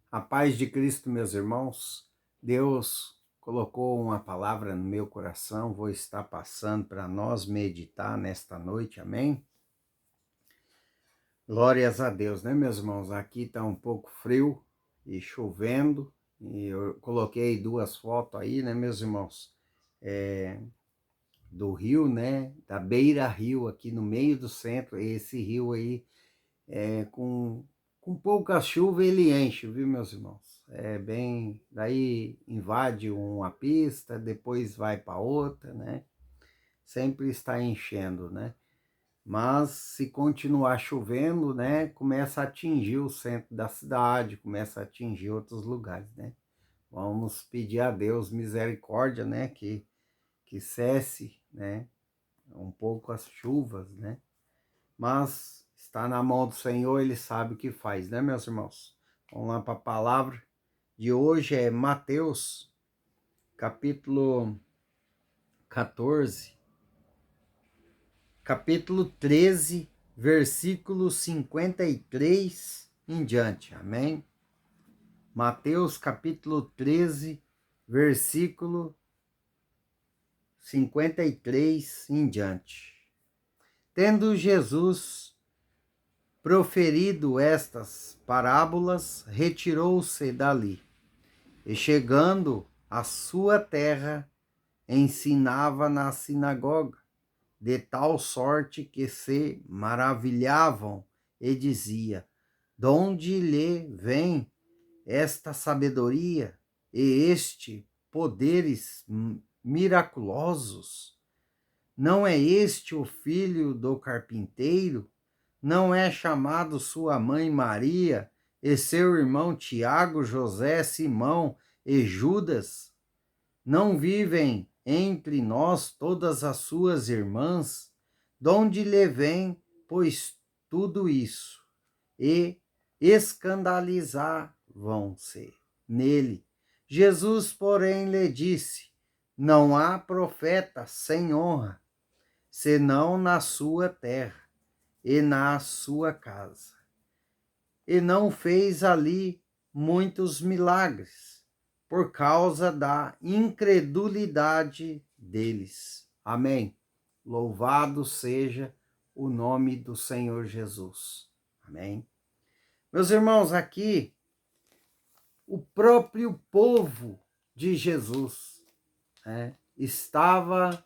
A paz de Cristo, meus irmãos. Deus colocou uma palavra no meu coração, vou estar passando para nós meditar nesta noite, amém? Glórias a Deus, né, meus irmãos? Aqui está um pouco frio e chovendo, e eu coloquei duas fotos aí, né, meus irmãos? Do rio, né, da beira-rio, aqui no meio do centro. Esse rio aí, com pouca chuva ele enche, viu, meus irmãos? Daí invade uma pista, depois vai para outra, né? Sempre está enchendo, né? Mas se continuar chovendo, né, começa a atingir o centro da cidade, começa a atingir outros lugares, né? Vamos pedir a Deus misericórdia, né, que cesse, né, um pouco as chuvas, né? Mas está na mão do Senhor, Ele sabe o que faz, né, meus irmãos? Vamos lá para a palavra de hoje, é Mateus, capítulo 14, capítulo 13, versículo 53 em diante, amém? Mateus, capítulo 13, versículo 53 em diante. Tendo Jesus proferido estas parábolas, retirou-se dali, e chegando à sua terra, ensinava na sinagoga, de tal sorte que se maravilhavam e dizia: donde lhe vem esta sabedoria e este poderes miraculosos? Não é este o filho do carpinteiro? Não é chamado sua mãe Maria, e seu irmão Tiago, José, Simão e Judas? Não vivem entre nós todas as suas irmãs? Donde lhe vem, pois, tudo isso? E escandalizavam-se nele. Jesus, porém, lhe disse: não há profeta sem honra, senão na sua terra e na sua casa. E não fez ali muitos milagres, por causa da incredulidade deles. Amém. Louvado seja o nome do Senhor Jesus. Amém. Meus irmãos, aqui, o próprio povo de Jesus, né, estava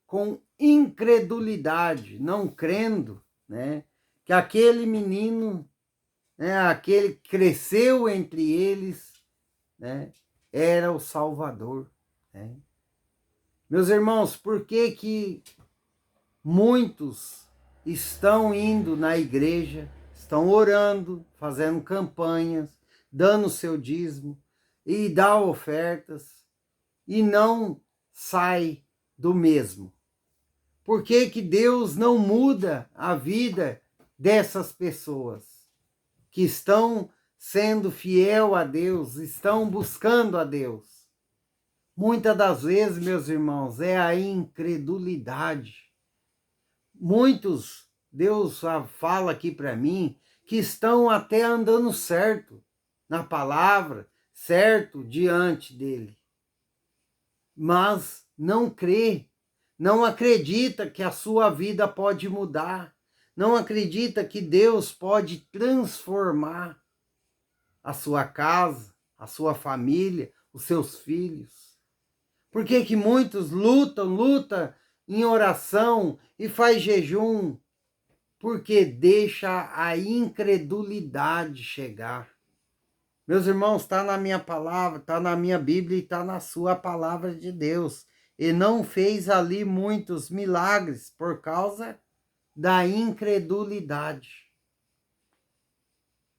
com incredulidade, não crendo, né, que aquele menino, né, aquele que cresceu entre eles, né, era o Salvador. Né? Meus irmãos, por que muitos estão indo na igreja, estão orando, fazendo campanhas, dando seu dízimo e dá ofertas e não sai do mesmo? Por que Deus não muda a vida dessas pessoas que estão sendo fiel a Deus, estão buscando a Deus? Muitas das vezes, meus irmãos, é a incredulidade. Muitos, Deus fala aqui para mim, que estão até andando certo na palavra, certo diante dele, mas não crê, não acredita que a sua vida pode mudar, não acredita que Deus pode transformar a sua casa, a sua família, os seus filhos. Por que muitos lutam em oração e faz jejum? Porque deixa a incredulidade chegar. Meus irmãos, está na minha palavra, está na minha Bíblia e está na sua palavra de Deus. E não fez ali muitos milagres por causa da incredulidade.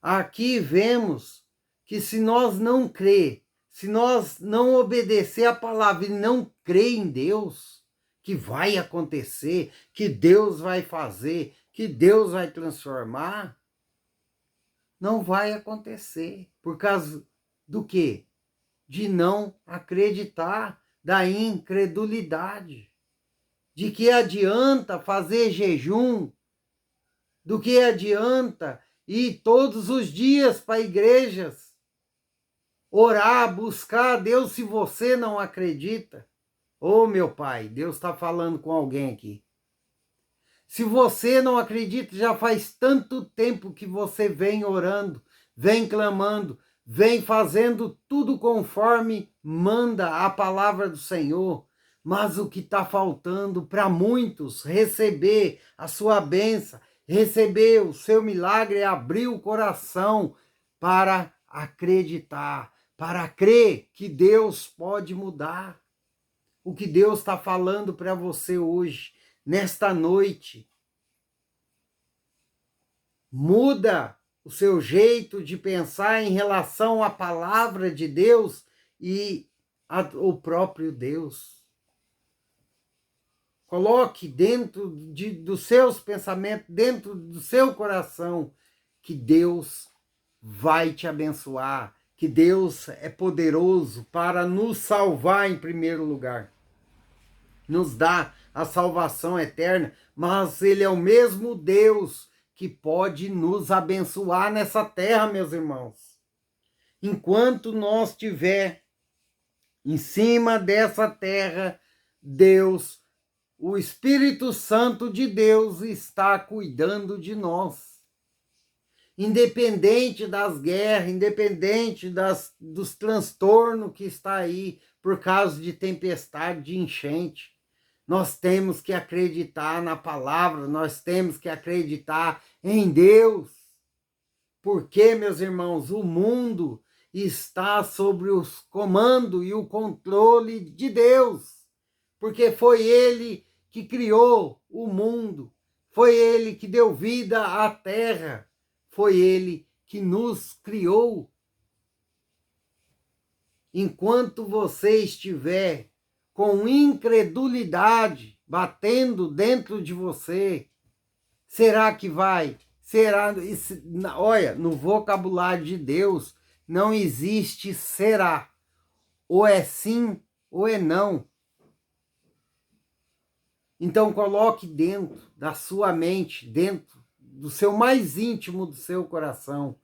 Aqui vemos que se nós não crer, se nós não obedecer a palavra e não crer em Deus, que vai acontecer, que Deus vai fazer, que Deus vai transformar, não vai acontecer. Por causa do quê? De não acreditar, da incredulidade. De que adianta fazer jejum? Do que adianta ir todos os dias para igrejas orar, buscar a Deus se você não acredita. Ô meu Pai, Deus está falando com alguém aqui. Se você não acredita, já faz tanto tempo que você vem orando, vem clamando, vem fazendo tudo conforme manda a palavra do Senhor. Mas o que está faltando para muitos receber a sua bênção, receber o seu milagre, é abrir o coração para acreditar, para crer que Deus pode mudar. O que Deus está falando para você hoje, nesta noite. Muda o seu jeito de pensar em relação à palavra de Deus e ao próprio Deus. Coloque dentro dos seus pensamentos, dentro do seu coração, que Deus vai te abençoar, que Deus é poderoso para nos salvar em primeiro lugar. Nos dá a salvação eterna, mas Ele é o mesmo Deus que pode nos abençoar nessa terra, meus irmãos. Enquanto nós estiver em cima dessa terra, Deus, o Espírito Santo de Deus está cuidando de nós. Independente das guerras, independente dos transtornos que está aí por causa de tempestade, de enchente, nós temos que acreditar na palavra, nós temos que acreditar em Deus. Porque, meus irmãos, o mundo está sob o comando e o controle de Deus. Porque foi Ele que criou o mundo, foi Ele que deu vida à terra, foi Ele que nos criou. Enquanto você estiver com incredulidade batendo dentro de você, será que vai? Será? Olha, no vocabulário de Deus não existe será. Ou é sim ou é não. Então coloque dentro da sua mente, dentro do seu mais íntimo do seu coração,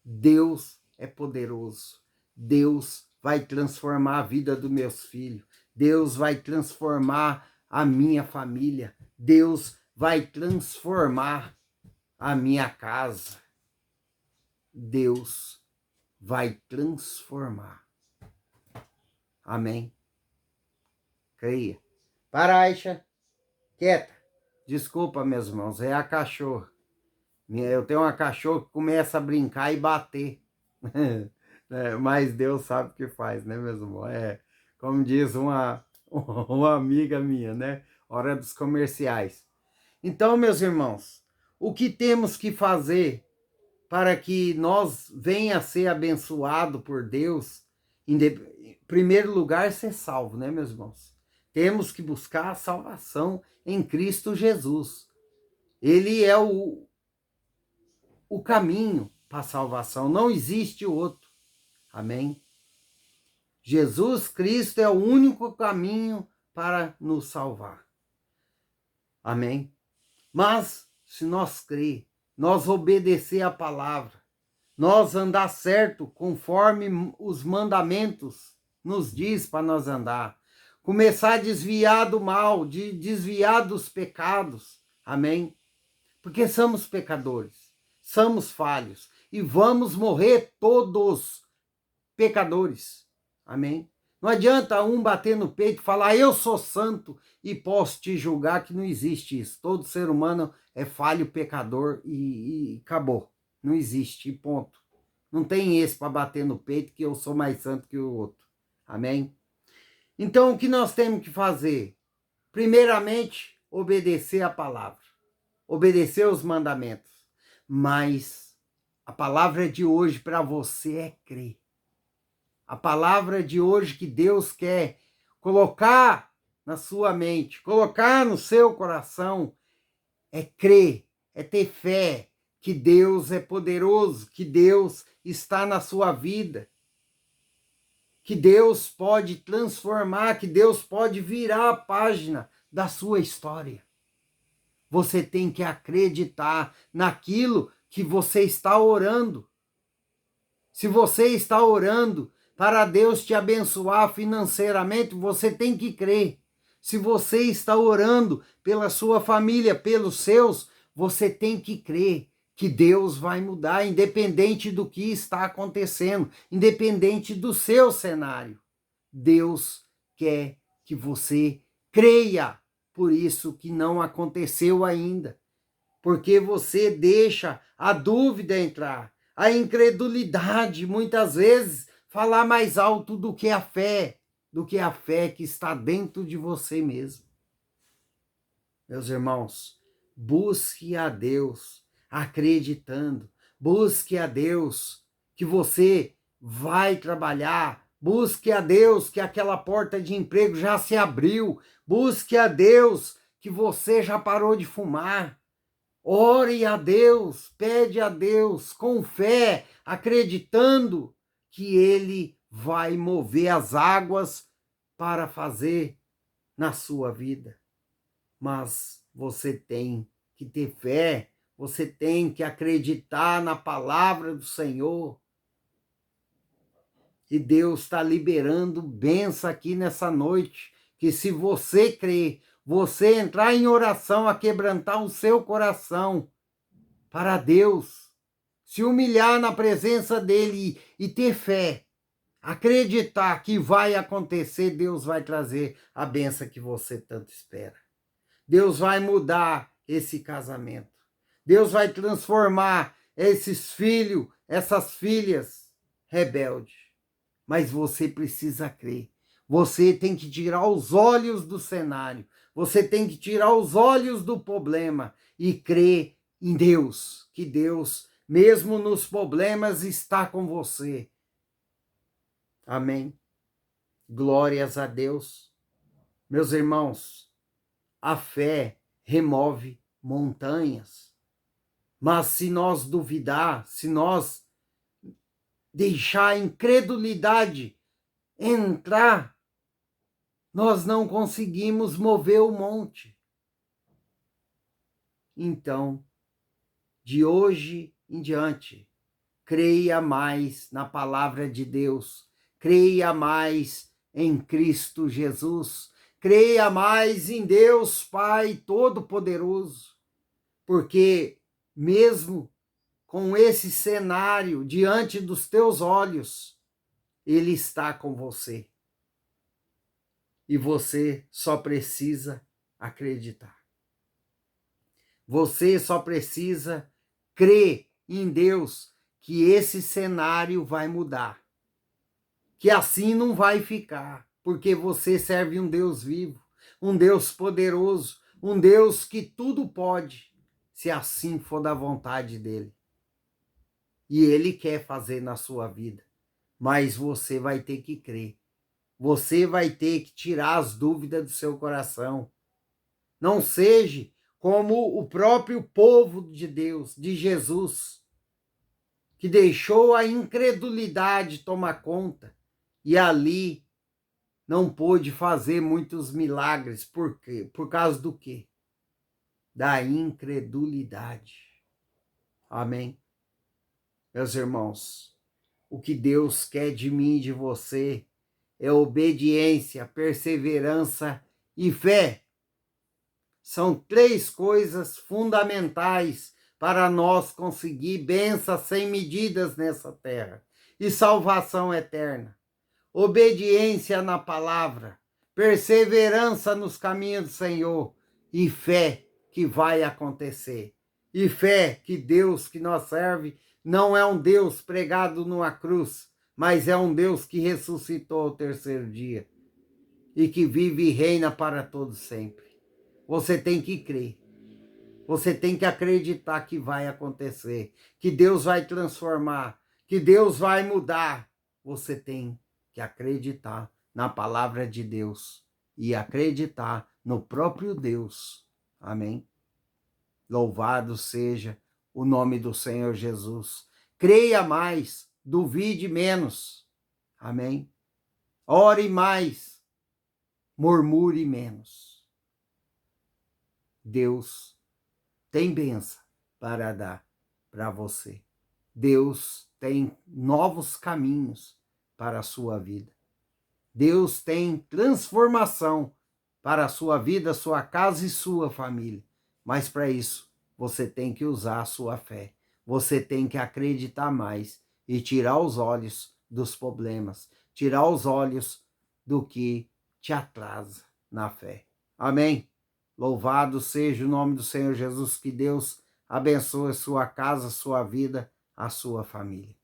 Deus é poderoso. Deus vai transformar a vida dos meus filhos. Deus vai transformar a minha família. Deus vai transformar a minha casa. Deus vai transformar. Amém? Creia. Paraixa. Quieta. Desculpa, meus irmãos, é a cachorra. Eu tenho uma cachorra que começa a brincar e bater. Mas Deus sabe o que faz, né, meus irmãos? Como diz uma amiga minha, né? Hora dos comerciais. Então, meus irmãos, o que temos que fazer para que nós venha a ser abençoado por Deus? Em primeiro lugar, ser salvo, né, meus irmãos? Temos que buscar a salvação em Cristo Jesus. Ele é o caminho para a salvação, não existe outro. Amém? Jesus Cristo é o único caminho para nos salvar. Amém? Mas, se nós crer, nós obedecer a palavra, nós andar certo conforme os mandamentos nos diz para nós andar, começar a desviar do mal, de desviar dos pecados. Amém? Porque somos pecadores, somos falhos e vamos morrer todos pecadores. Amém? Não adianta um bater no peito e falar, eu sou santo e posso te julgar, que não existe isso. Todo ser humano é falho, pecador e acabou. Não existe, e ponto. Não tem esse para bater no peito que eu sou mais santo que o outro. Amém? Então, o que nós temos que fazer? Primeiramente, obedecer a palavra. Obedecer os mandamentos. Mas a palavra de hoje para você é crer. A palavra de hoje que Deus quer colocar na sua mente, colocar no seu coração, é crer, é ter fé que Deus é poderoso, que Deus está na sua vida, que Deus pode transformar, que Deus pode virar a página da sua história. Você tem que acreditar naquilo que você está orando. Se você está orando, para Deus te abençoar financeiramente, você tem que crer. Se você está orando pela sua família, pelos seus, você tem que crer que Deus vai mudar, independente do que está acontecendo, independente do seu cenário. Deus quer que você creia, por isso que não aconteceu ainda. Porque você deixa a dúvida entrar, a incredulidade, muitas vezes, falar mais alto do que a fé, que está dentro de você mesmo. Meus irmãos, busque a Deus acreditando, busque a Deus que você vai trabalhar, busque a Deus que aquela porta de emprego já se abriu, busque a Deus que você já parou de fumar. Ore a Deus, pede a Deus com fé, acreditando que Ele vai mover as águas para fazer na sua vida. Mas você tem que ter fé, você tem que acreditar na palavra do Senhor. E Deus está liberando bênção aqui nessa noite, que se você crer, você entrar em oração, a quebrantar o seu coração para Deus, se humilhar na presença dele e ter fé, acreditar que vai acontecer, Deus vai trazer a bênção que você tanto espera. Deus vai mudar esse casamento. Deus vai transformar esses filhos, essas filhas rebeldes. Mas você precisa crer. Você tem que tirar os olhos do cenário. Você tem que tirar os olhos do problema e crer em Deus. Que Deus, mesmo nos problemas, está com você. Amém. Glórias a Deus. Meus irmãos, a fé remove montanhas. Mas se nós duvidar, se nós deixar a incredulidade entrar, nós não conseguimos mover o monte. Então, de hoje em diante, creia mais na palavra de Deus, creia mais em Cristo Jesus, creia mais em Deus Pai Todo-Poderoso, porque mesmo com esse cenário diante dos teus olhos, Ele está com você. E você só precisa acreditar. Você só precisa crer em Deus que esse cenário vai mudar. Que assim não vai ficar, porque você serve um Deus vivo, um Deus poderoso, um Deus que tudo pode, se assim for da vontade dele. E ele quer fazer na sua vida, mas você vai ter que crer. Você vai ter que tirar as dúvidas do seu coração. Não seja como o próprio povo de Deus, de Jesus, que deixou a incredulidade tomar conta e ali não pôde fazer muitos milagres. Por quê? Por causa do quê? Da incredulidade. Amém? Meus irmãos, o que Deus quer de mim e de você é obediência, perseverança e fé. São 3 coisas fundamentais para nós conseguir bênçãos sem medidas nessa terra e salvação eterna. Obediência na palavra, perseverança nos caminhos do Senhor e fé que vai acontecer. E fé que Deus que nós serve não é um Deus pregado numa cruz, mas é um Deus que ressuscitou ao 3º dia e que vive e reina para todos sempre. Você tem que crer. Você tem que acreditar que vai acontecer, que Deus vai transformar, que Deus vai mudar. Você tem que acreditar na palavra de Deus e acreditar no próprio Deus. Amém? Louvado seja o nome do Senhor Jesus. Creia mais, duvide menos. Amém? Ore mais, murmure menos. Deus tem bênção para dar para você. Deus tem novos caminhos para a sua vida. Deus tem transformação para a sua vida, sua casa e sua família. Mas para isso, você tem que usar a sua fé. Você tem que acreditar mais e tirar os olhos dos problemas, tirar os olhos do que te atrasa na fé. Amém? Louvado seja o nome do Senhor Jesus, que Deus abençoe a sua casa, a sua vida, a sua família.